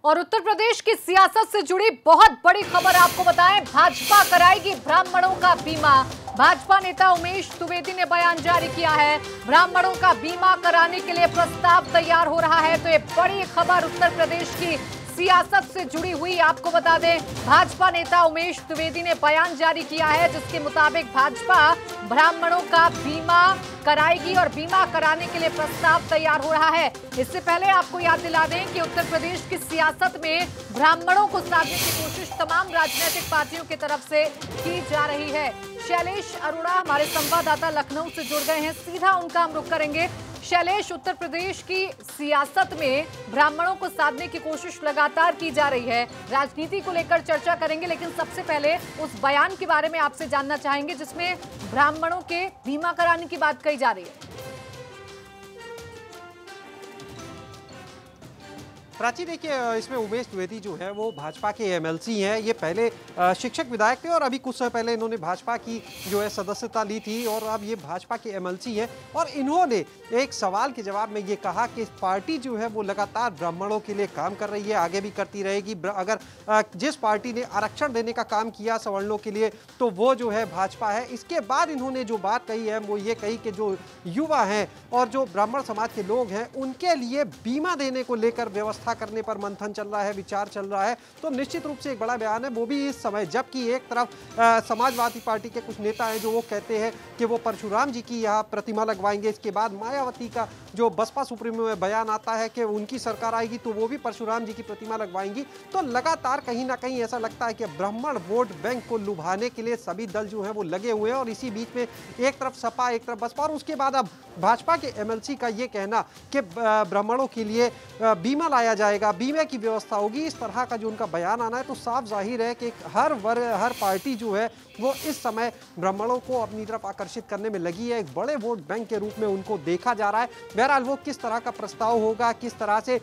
और उत्तर प्रदेश की सियासत से जुड़ी बहुत बड़ी खबर आपको बताएं, भाजपा कराएगी ब्राह्मणों का बीमा। भाजपा नेता उमेश द्विवेदी ने बयान जारी किया है, ब्राह्मणों का बीमा कराने के लिए प्रस्ताव तैयार हो रहा है। तो ये बड़ी खबर उत्तर प्रदेश की सियासत से जुड़ी हुई आपको बता दें, भाजपा नेता उमेश द्विवेदी ने बयान जारी किया है जिसके मुताबिक भाजपा ब्राह्मणों का बीमा कराएगी और बीमा कराने के लिए प्रस्ताव तैयार हो रहा है। इससे पहले आपको याद दिला दें कि उत्तर प्रदेश की सियासत में ब्राह्मणों को साधने की कोशिश तमाम राजनीतिक पार्टियों की तरफ से की जा रही है। शैलेश अरोड़ा हमारे संवाददाता लखनऊ से जुड़ गए हैं, सीधा उनका हम रुख करेंगे। शैलेश, उत्तर प्रदेश की सियासत में ब्राह्मणों को साधने की कोशिश लगातार की जा रही है, राजनीति को लेकर चर्चा करेंगे, लेकिन सबसे पहले उस बयान के बारे में आपसे जानना चाहेंगे जिसमें ब्राह्मणों के बीमा कराने की बात कही जा रही है। प्राची, देखिए, इसमें उमेश द्विवेदी जो है वो भाजपा के एमएलसी हैं। ये पहले शिक्षक विधायक थे और अभी कुछ समय पहले इन्होंने भाजपा की जो है सदस्यता ली थी और अब ये भाजपा के एमएलसी हैं। और इन्होंने एक सवाल के जवाब में ये कहा कि पार्टी जो है वो लगातार ब्राह्मणों के लिए काम कर रही है, आगे भी करती रहेगी। अगर जिस पार्टी ने आरक्षण देने का काम किया सवर्णों के लिए तो वो जो है भाजपा है। इसके बाद इन्होंने जो बात कही है वो ये कही कि जो युवा हैं और जो ब्राह्मण समाज के लोग हैं उनके लिए बीमा देने को लेकर व्यवस्था करने पर मंथन चल रहा है, विचार चल रहा है। तो निश्चित रूप से एक बड़ा बयान है, वो भी इस समय जबकि एक तरफ समाजवादी पार्टी के कुछ नेता हैं जो वो कहते हैं कि वो परशुराम जी की यहाँ प्रतिमा लगवाएंगे। इसके बाद मायावती का जो बसपा सुप्रीमो में बयान आता है कि उनकी सरकार आएगी तो वो भी परशुराम जी की प्रतिमा लगवाएंगी। तो लगातार कहीं ना कहीं ऐसा लगता है कि ब्राह्मण वोट बैंक को लुभाने के लिए सभी दल जो है वो लगे हुए हैं। और इसी बीच में एक तरफ सपा, एक तरफ बसपा और उसके बाद अब भाजपा के एमएलसी का ये कहना कि ब्राह्मणों के लिए बीमा लाया जाएगा, बीमे की व्यवस्था होगी, इस तरह का जो उनका बयान आना है तो साफ जाहिर है कि हर वर्ग, हर पार्टी जो है वो इस समय ब्राह्मणों को अपनी तरफ आकर्षित करने में लगी है। एक बड़े वोट बैंक के रूप में उनको देखा जा रहा है। बहरहाल वो किस तरह का प्रस्ताव होगा, किस तरह से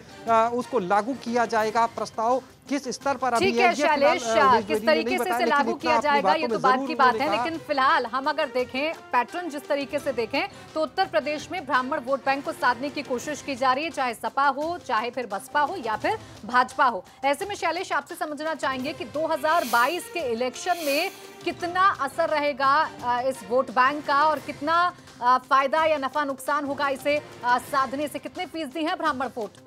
उसको लागू किया जाएगा, प्रस्ताव किस स्तर पर अभी है शैलेश, किस तरीके से लागू किया जाएगा ये तो बात की बात है, लेकिन फिलहाल हम अगर देखें पैटर्न जिस तरीके से देखें तो उत्तर प्रदेश में ब्राह्मण वोट बैंक को साधने की कोशिश की जा रही है, चाहे सपा हो, चाहे फिर बसपा हो या फिर भाजपा हो। ऐसे में शैलेश आपसे समझना चाहेंगे कि 2022 के इलेक्शन में कितना असर रहेगा इस वोट बैंक का और कितना फायदा या नफा नुकसान होगा इसे साधने से, कितने फीसदी है ब्राह्मण वोट?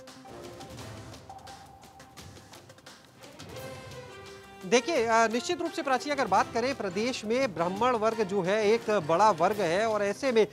देखिए, निश्चित रूप से प्राची अगर बात करें प्रदेश में ब्राह्मण वर्ग जो है एक बड़ा वर्ग है और ऐसे में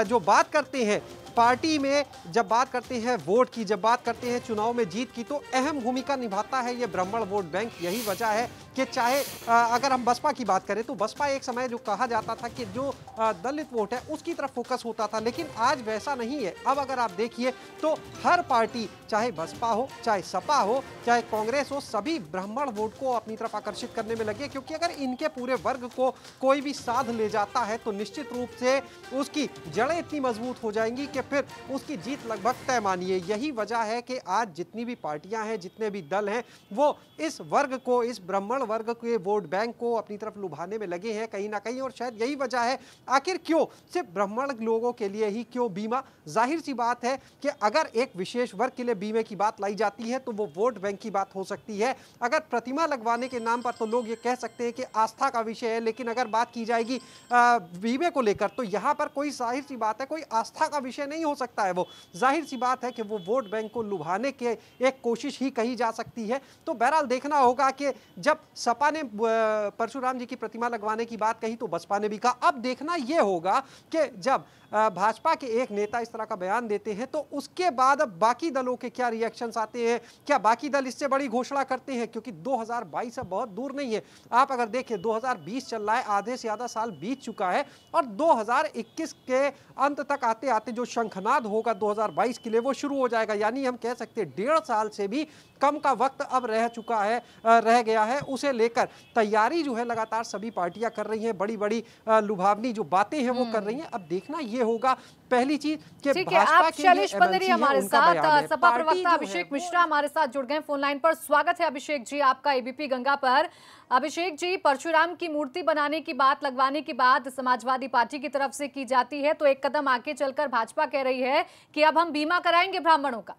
जो बात करते हैं पार्टी में, जब बात करते हैं वोट की, जब बात करते हैं चुनाव में जीत की, तो अहम भूमिका निभाता है ये ब्राह्मण वोट बैंक। यही वजह है कि चाहे अगर हम बसपा की बात करें तो बसपा एक समय जो कहा जाता था कि जो दलित वोट है उसकी तरफ फोकस होता था, लेकिन आज वैसा नहीं है। अब अगर आप देखिए तो हर पार्टी, चाहे बसपा हो, चाहे सपा हो, चाहे कांग्रेस हो, सभी ब्राह्मण वोट को अपनी तरफ आकर्षित करने में लगे, क्योंकि अगर इनके पूरे वर्ग को कोई भी साध ले जाता है तो निश्चित रूप से उसकी जड़ें इतनी मजबूत हो जाएंगी कि फिर उसकी जीत लगभग तय मानिए। यही वजह है कि आज जितनी भी पार्टियां हैं, जितने भी दल हैं, वो इस वर्ग को, इस ब्राह्मण वर्ग के वोट बैंक को अपनी तरफ लुभाने में लगे हैं कहीं ना कहीं। और शायद यही वजह है आखिर क्यों सिर्फ ब्राह्मण लोगों के लिए ही क्यों बीमा। जाहिर सी बात है कि अगर एक विशेष वर्ग के लिए बीमे की बात लाई जाती है तो वो वोट बैंक की बात हो सकती है। अगर प्रतिमा लगवाने के नाम पर तो लोग ये कह सकते हैं कि आस्था का विषय है, लेकिन अगर बात की जाएगी बीमे को लेकर तो यहाँ पर कोई जाहिर सी बात है कोई आस्था का विषय नहीं हो सकता है। वो जाहिर सी बात है कि वो वोट बैंक को लुभाने के एक कोशिश ही कही जा सकती है। तो बहरहाल देखना होगा कि जब सपा ने परशुराम जी की प्रतिमा लगवाने की बात कही तो बसपा ने भी कहा। अब देखना यह होगा कि जब भाजपा के एक नेता इस तरह का बयान देते हैं तो उसके बाद अब बाकी दलों के क्या रिएक्शंस आते हैं, क्या बाकी दल इससे बड़ी घोषणा करते हैं, क्योंकि 2022 अब बहुत दूर नहीं है। आप अगर देखें 2020 चल रहा है, आधे से ज्यादा साल बीत चुका है और 2021 के अंत तक आते आते जो शंखनाद होगा 2022 के लिए वो शुरू हो जाएगा। यानी हम कह सकते हैं 1.5 साल से भी कम का वक्त अब रह गया है। उसे लेकर तैयारी जो है लगातार सभी पार्टियां कर रही हैं, बड़ी बड़ी लुभावनी जो बातें हैं वो कर रही हैं। अब देखना ये होगा पहली चीज कि भाजपा के शैलेश बंदरी हमारे साथ, सपा प्रवक्ता अभिषेक मिश्रा हमारे साथ जुड़ गए फोन लाइन पर। स्वागत है अभिषेक जी आपका एबीपी गंगा पर। अभिषेक जी, परशुराम की मूर्ति बनाने की बात लगवाने की बात समाजवादी पार्टी की तरफ से की जाती है तो एक कदम आगे चलकर भाजपा कह रही है कि अब हम बीमा कराएंगे ब्राह्मणों का।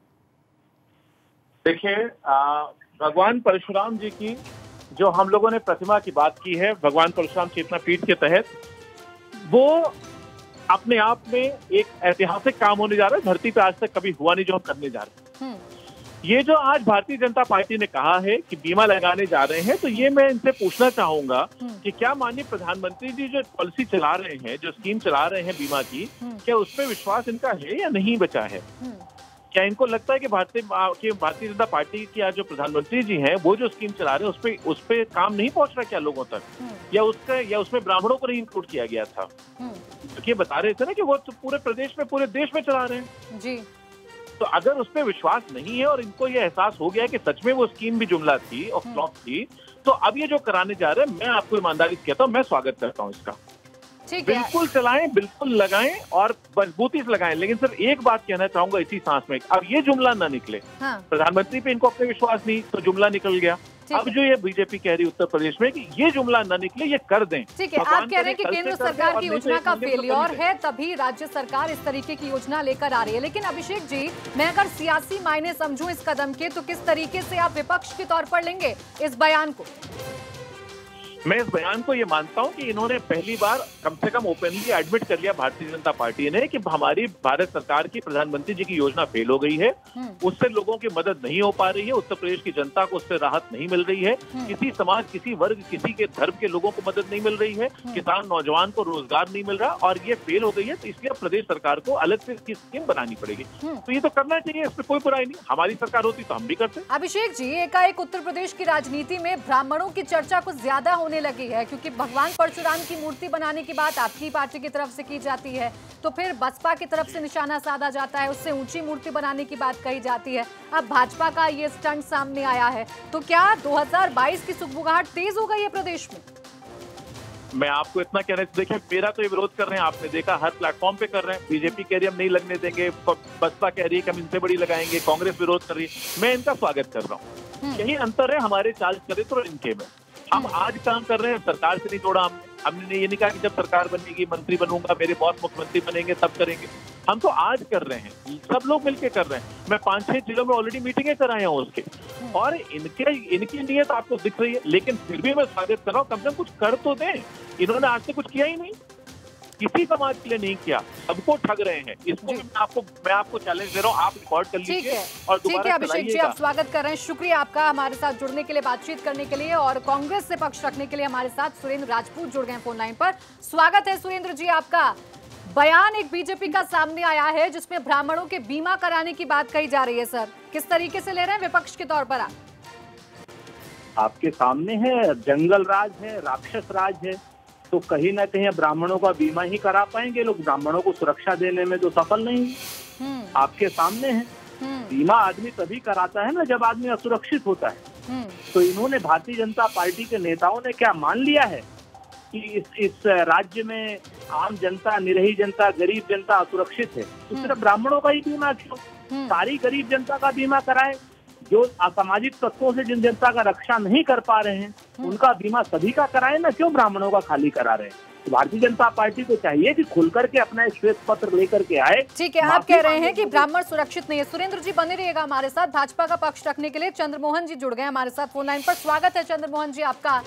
देखिए, भगवान परशुराम जी की जो हम लोगों ने प्रतिमा की बात की है, भगवान परशुराम चेतना पीठ के तहत, वो अपने आप में एक ऐतिहासिक काम होने जा रहा है। धरती पे आज तक कभी हुआ नहीं जो हम करने जा रहे हैं। ये जो आज भारतीय जनता पार्टी ने कहा है कि बीमा लगाने जा रहे हैं, तो ये मैं इनसे पूछना चाहूंगा कि क्या माननीय प्रधानमंत्री जी जो पॉलिसी चला रहे हैं, जो स्कीम चला रहे हैं बीमा की, क्या उस पर विश्वास इनका है या नहीं बचा है? क्या इनको लगता है कि भारतीय जनता पार्टी की आज जो प्रधानमंत्री जी हैं, वो जो स्कीम चला रहे हैं उस पे काम नहीं पहुंच रहा क्या लोगों तक, या उसमें ब्राह्मणों को नहीं इंक्लूड किया गया था? क्योंकि ये बता रहे थे ना कि वो तो पूरे प्रदेश में, पूरे देश में चला रहे हैं जी। तो अगर उस पर विश्वास नहीं है और इनको ये एहसास हो गया कि सच में वो स्कीम भी जुमला थी और फ्लॉप थी, तो अब ये जो कराने जा रहे हैं, मैं आपको ईमानदारी से कहता हूँ, मैं स्वागत करता हूँ इसका। बिल्कुल चलाएं, बिल्कुल लगाएं और मजबूती से लगाएं। लेकिन सिर्फ एक बात कहना चाहूंगा इसी सांस में, अब ये जुमला ना निकले। प्रधानमंत्री पे इनको अपने विश्वास नहीं, तो जुमला निकल गया। अब जो ये बीजेपी कह रही उत्तर प्रदेश में कि ये जुमला न निकले, ये कर दें। ठीक है, आप कह रहे हैं कि केंद्र सरकार की योजना का फेलियर है, तभी राज्य सरकार इस तरीके की योजना लेकर आ रही है। लेकिन अभिषेक जी, मैं अगर सियासी मायने समझूं इस कदम के, तो किस तरीके से आप विपक्ष के तौर पर लेंगे इस बयान को? मैं इस बयान को ये मानता हूं कि इन्होंने पहली बार कम से कम ओपनली एडमिट कर लिया भारतीय जनता पार्टी ने कि हमारी भारत सरकार की प्रधानमंत्री जी की योजना फेल हो गई है, उससे लोगों की मदद नहीं हो पा रही है, उत्तर प्रदेश की जनता को उससे राहत नहीं मिल रही है, किसी समाज, किसी वर्ग, किसी के धर्म के लोगों को मदद नहीं मिल रही है, किसान नौजवान को रोजगार नहीं मिल रहा और ये फेल हो गई है। तो इसलिए प्रदेश सरकार को अलग से इसकी स्कीम बनानी पड़ेगी। तो ये तो करना चाहिए, इसमें कोई बुराई नहीं। हमारी सरकार होती तो हम भी करते। अभिषेक जी, एकाएक उत्तर प्रदेश की राजनीति में ब्राह्मणों की चर्चा कुछ ज्यादा होने लगी है, क्योंकि भगवान परशुराम की मूर्ति बनाने की बात आपकी पार्टी की तरफ से की जाती है, तो फिर बसपा की तरफ से निशाना साधा जाता है, उससे ऊंची मूर्ति बनाने की बात कही जाती है। अब भाजपा का ये स्टंट सामने आया है, तो क्या 2022 की सुगबुगाहट तेज हो गई है प्रदेश में? मैं आपको इतना कह रहा हूं, देखिए मेरा तो ये विरोध कर रहे हैं, आपने देखा हर प्लेटफॉर्म पे कर रहे हैं। बीजेपी कह रही है हम नहीं लगने देंगे, बसपा कह रही है कि हम इनसे बड़ी लगाएंगे, कांग्रेस विरोध कर रही है। मैं इनका स्वागत कर रहा हूँ। यही अंतर है हमारे चार्ज चरित्र और इनके में। हम आज काम कर रहे हैं, सरकार से नहीं जोड़ा हमने ये नहीं कहा कि जब सरकार बनेगी, मंत्री बनूंगा, मेरे बॉस मुख्यमंत्री बनेंगे तब करेंगे। हम तो आज कर रहे हैं, सब लोग मिलकर कर रहे हैं। मैं 5-6 जिलों में ऑलरेडी मीटिंगें कराए हूँ उसके, और इनकी नीयत आपको दिख रही है। लेकिन फिर भी मैं स्वागत कर रहा हूँ, कम से कम कुछ कर तो दें। इन्होंने आज से कुछ किया ही नहीं, किसी समाज के लिए नहीं किया, सबको ठग रहे हैं। इसको मैं आपको चैलेंज दे रहा हूँ, आप रिकॉर्ड कर लीजिए और ठीक है अभिषेक जी, आप स्वागत कर रहे हैं। शुक्रिया आपका हमारे साथ जुड़ने के लिए, बातचीत करने के लिए, और कांग्रेस से पक्ष रखने के लिए हमारे साथ सुरेंद्र राजपूत जुड़ गए फोन लाइन पर। स्वागत है सुरेंद्र जी आपका। बयान एक बीजेपी का सामने आया है जिसमें ब्राह्मणों के बीमा कराने की बात कही जा रही है। सर, किस तरीके से ले रहे हैं विपक्ष के तौर पर आप? आपके सामने है, जंगल राज है, राक्षस राज है, तो कहीं ना कहीं ब्राह्मणों का बीमा ही करा पाएंगे लोग। ब्राह्मणों को सुरक्षा देने में तो सफल नहीं। आपके सामने है, बीमा आदमी तभी कराता है ना जब आदमी असुरक्षित होता है। तो इन्होंने, भारतीय जनता पार्टी के नेताओं ने क्या मान लिया है कि इस राज्य में आम जनता, निरही जनता, गरीब जनता असुरक्षित है, तो सिर्फ ब्राह्मणों का ही बीमा क्यों? सारी गरीब जनता का बीमा कराए। जो असामाजिक तत्वों से जिन जनता का रक्षा नहीं कर पा रहे हैं, उनका बीमा सभी का कराए ना, क्यों ब्राह्मणों का खाली करा रहे हैं? तो भारतीय जनता पार्टी को चाहिए कि खुल करके अपना श्वेत पत्र लेकर के आए। ठीक है, आप कह रहे हैं कि ब्राह्मण सुरक्षित नहीं है। सुरेंद्र जी बने रहिएगा हमारे साथ। भाजपा का पक्ष रखने के लिए चंद्रमोहन जी जुड़ गए हमारे साथ फोन लाइन पर। स्वागत है चंद्रमोहन जी आपका।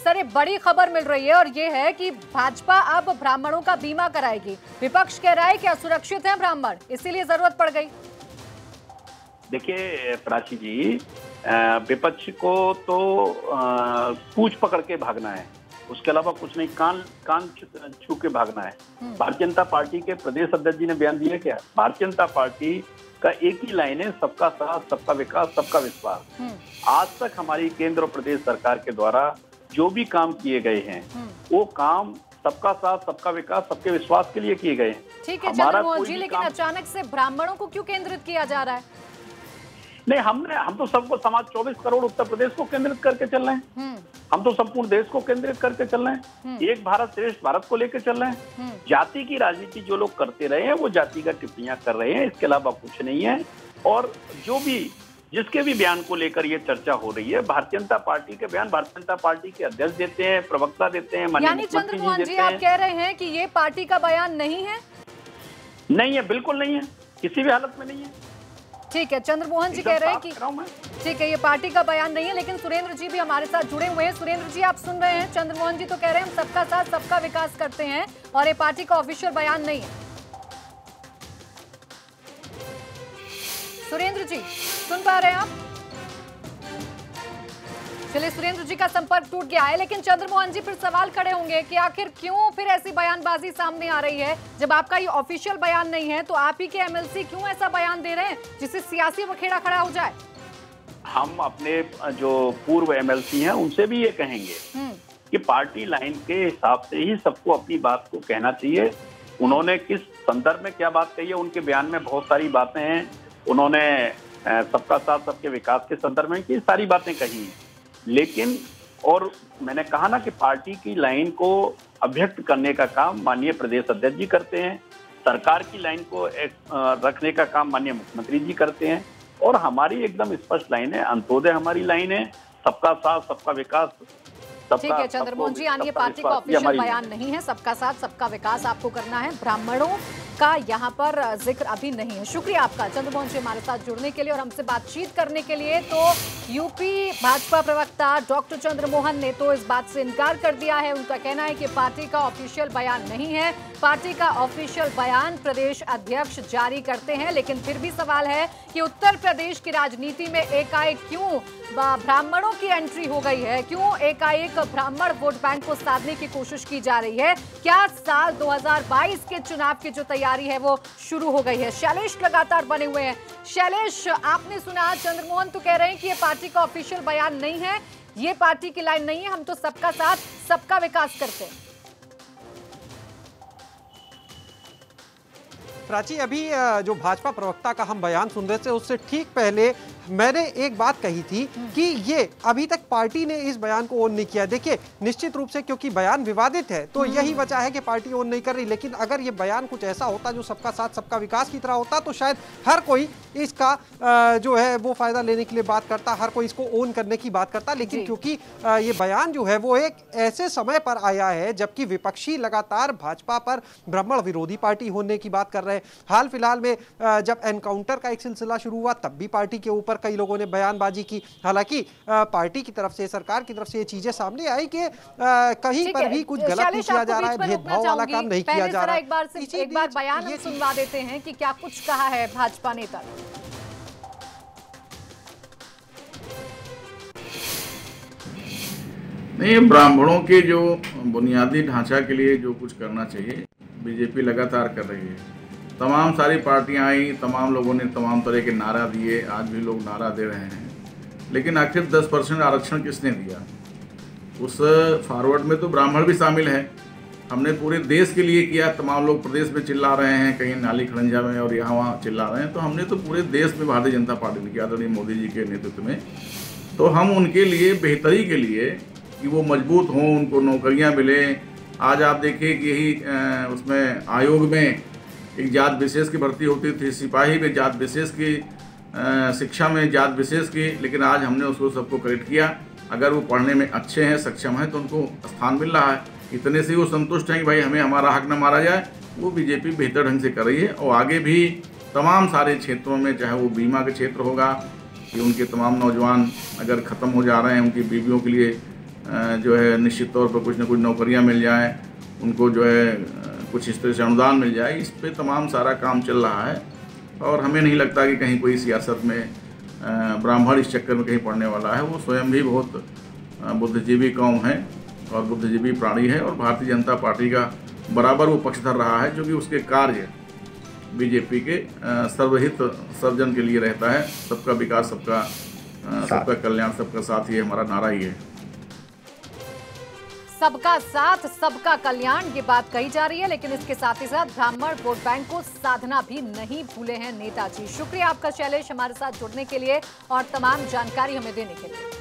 सर, एक बड़ी खबर मिल रही है और ये है कि भाजपा अब ब्राह्मणों का बीमा कराएगी। विपक्ष कह रहा है कि असुरक्षित है ब्राह्मण, इसीलिए जरूरत पड़ गई। देखिए प्राची जी, विपक्ष को तो पूंछ पकड़ के भागना है, उसके अलावा कुछ नहीं, कान छू के भागना है। भारतीय जनता पार्टी के प्रदेश अध्यक्ष जी ने बयान दिया क्या? भारतीय जनता पार्टी का एक ही लाइन है, सबका साथ, सबका विकास, सबका विश्वास। आज तक हमारी केंद्र और प्रदेश सरकार के द्वारा जो भी काम किए गए हैं, वो काम सबका साथ, सबका विकास, सबके विश्वास के लिए किए गए हैं। ठीक है चंद्रमोहन जी, लेकिन अचानक से ब्राह्मणों को क्यों केंद्रित किया जा रहा है? नहीं, हम तो सबको, समाज 24 करोड़ उत्तर प्रदेश को केंद्रित करके चल रहे हैं। हम तो संपूर्ण देश को केंद्रित करके चल रहे हैं। एक भारत श्रेष्ठ भारत को लेकर चल रहे हैं। जाति की राजनीति जो लोग करते रहे हैं, वो जाति का टिप्पणियां कर रहे हैं, इसके अलावा कुछ नहीं है। और जो भी, जिसके भी बयान को लेकर ये चर्चा हो रही है, भारतीय जनता पार्टी के बयान भारतीय जनता पार्टी के अध्यक्ष देते हैं, प्रवक्ता देते हैं, यानी चंद्रमोहन जी आप कह रहे हैं कि ये पार्टी का बयान नहीं है? नहीं है, बिल्कुल नहीं है, किसी भी हालत में नहीं है। ठीक है, चंद्रमोहन जी कह रहे हैं कि ठीक है, ये पार्टी का बयान नहीं है, लेकिन सुरेंद्र जी भी हमारे साथ जुड़े हुए हैं। सुरेंद्र जी, आप सुन रहे हैं, चंद्रमोहन जी तो कह रहे हैं हम सबका साथ सबका विकास करते हैं और ये पार्टी का ऑफिशियल बयान नहीं है। सुरेंद्र जी सुन पा रहे हैं आप? चलिए, सुरेंद्र जी का संपर्क टूट गया है, लेकिन चंद्रमोहन जी फिर सवाल खड़े होंगे कि आखिर क्यों फिर ऐसी बयानबाजी सामने आ रही है जब आपका ये ऑफिशियल बयान नहीं है, तो आप ही के एमएलसी क्यों ऐसा बयान दे रहे हैं जिससे सियासी बखेड़ा खड़ा हो जाए? हम अपने जो पूर्व एमएलसी हैं उनसे भी ये कहेंगे कि पार्टी लाइन के हिसाब से ही सबको अपनी बात को कहना चाहिए। उन्होंने किस संदर्भ में क्या बात कही है, उनके बयान में बहुत सारी बातें हैं। उन्होंने सबका साथ सबके विकास के संदर्भ में की सारी बातें कही हैं, लेकिन और मैंने कहा ना कि पार्टी की लाइन को अभिव्यक्त करने का काम माननीय प्रदेश अध्यक्ष जी करते हैं, सरकार की लाइन को रखने का काम माननीय मुख्यमंत्री जी करते हैं, और हमारी एकदम स्पष्ट लाइन है, अंत्योदय हमारी लाइन है, सबका साथ सबका विकास। ठीक है चंद्रमोहन जी, यानी पार्टी का ऑफिशियल बयान नहीं है, सबका साथ सबका विकास आपको करना है, ब्राह्मणों का यहाँ पर जिक्र अभी नहीं है। शुक्रिया आपका चंद्रमोहन जी हमारे साथ जुड़ने के लिए और हमसे बातचीत करने के लिए। तो यूपी भाजपा प्रवक्ता डॉक्टर चंद्रमोहन ने तो इस बात से इनकार कर दिया है। उनका कहना है कि पार्टी का ऑफिशियल बयान नहीं है, पार्टी का ऑफिशियल बयान प्रदेश अध्यक्ष जारी करते हैं। लेकिन फिर भी सवाल है कि उत्तर प्रदेश की राजनीति में एकाएक क्यों ब्राह्मणों की एंट्री हो गई है, क्यों एकाएक ब्राह्मण वोट बैंक को साधने की कोशिश की जा रही है? क्या साल 2022 के चुनाव की जो तैयारी है वो शुरू हो गई है? शैलेश लगातार बने हुए हैं। शैलेश, आपने सुना, चंद्रमोहन तो कह रहे हैं कि ये पार्टी का ऑफिशियल बयान नहीं है, ये पार्टी की लाइन नहीं है, हम तो सबका साथ सबका विकास करते हैं। प्राची, अभी जो भाजपा प्रवक्ता का हम बयान सुन रहे थे उससे ठीक पहले मैंने एक बात कही थी कि ये अभी तक पार्टी ने इस बयान को ओन नहीं किया। देखिए, निश्चित रूप से क्योंकि बयान विवादित है तो यही वजह है कि पार्टी ओन नहीं कर रही, लेकिन अगर ये बयान कुछ ऐसा होता जो सबका साथ सबका विकास की तरह होता तो शायद हर कोई इसका जो है वो फायदा लेने के लिए बात करता, हर कोई इसको ओन करने की बात करता। लेकिन क्योंकि ये बयान जो है वो एक ऐसे समय पर आया है जबकि विपक्षी लगातार भाजपा पर ब्राह्मण विरोधी पार्टी होने की बात कर रहे हैं। हाल फिलहाल में जब एनकाउंटर का एक सिलसिला शुरू हुआ तब भी पार्टी के ऊपर कई लोगों ने बयानबाजी की। हालांकि पार्टी की तरफ से, सरकार की तरफ से ये चीजें सामने आई कि कहीं पर भी कुछ गलत नहीं किया जा रहा है, भेदभाव वाला काम नहीं किया जा रहा है। एक बार बयान हम सुनवा देते हैं कि क्या कुछ कहा है भाजपा नेता ने। नहीं, ब्राह्मणों के जो बुनियादी ढांचा के लिए जो कुछ करना चाहिए बीजेपी लगातार कर रही है। तमाम सारी पार्टियां आई, तमाम लोगों ने तमाम तरह के नारा दिए, आज भी लोग नारा दे रहे हैं, लेकिन आखिर 10% आरक्षण किसने दिया? उस फॉरवर्ड में तो ब्राह्मण भी शामिल है। हमने पूरे देश के लिए किया, तमाम लोग प्रदेश में चिल्ला रहे हैं, कहीं नाली खड़ंजा में और यहाँ वहाँ चिल्ला रहे हैं, तो हमने तो पूरे देश में भारतीय जनता पार्टी ने किया, आदरणीय मोदी जी के नेतृत्व में। तो हम उनके लिए बेहतरी के लिए कि वो मजबूत हों, उनको नौकरियाँ मिलें। आज आप देखिए कि यही उसमें आयोग में एक जात विशेष की भर्ती होती थी, सिपाही में जात विशेष की, शिक्षा में जात विशेष की, लेकिन आज हमने उसको सबको करेक्ट किया। अगर वो पढ़ने में अच्छे हैं, सक्षम हैं, तो उनको स्थान मिल रहा है। इतने से वो संतुष्ट हैं कि भाई हमें हमारा हक न मारा जाए। वो बीजेपी बेहतर ढंग से कर रही है और आगे भी तमाम सारे क्षेत्रों में, चाहे वो बीमा का क्षेत्र होगा कि उनके तमाम नौजवान अगर ख़त्म हो जा रहे हैं, उनकी बीवियों के लिए जो है निश्चित तौर पर कुछ न कुछ नौकरियाँ मिल जाएँ, उनको जो है कुछ इस तरह से अनुदान मिल जाए, इस पे तमाम सारा काम चल रहा है। और हमें नहीं लगता कि कहीं कोई सियासत में ब्राह्मण इस चक्कर में कहीं पड़ने वाला है। वो स्वयं भी बहुत बुद्धिजीवी कौम है और बुद्धिजीवी प्राणी है और भारतीय जनता पार्टी का बराबर वो पक्षधर रहा है, जो कि उसके कार्य बीजेपी के सर्वहित सर्जन के लिए रहता है। सबका विकास, सबका कल्याण, सबका साथ, ये हमारा नारा ही है। सबका साथ सबका कल्याण, ये बात कही जा रही है, लेकिन इसके साथ ही साथ ब्राह्मण वोट बैंक को साधना भी नहीं भूले हैं नेताजी। शुक्रिया आपका शैलेश, हमारे साथ जुड़ने के लिए और तमाम जानकारी हमें देने के लिए।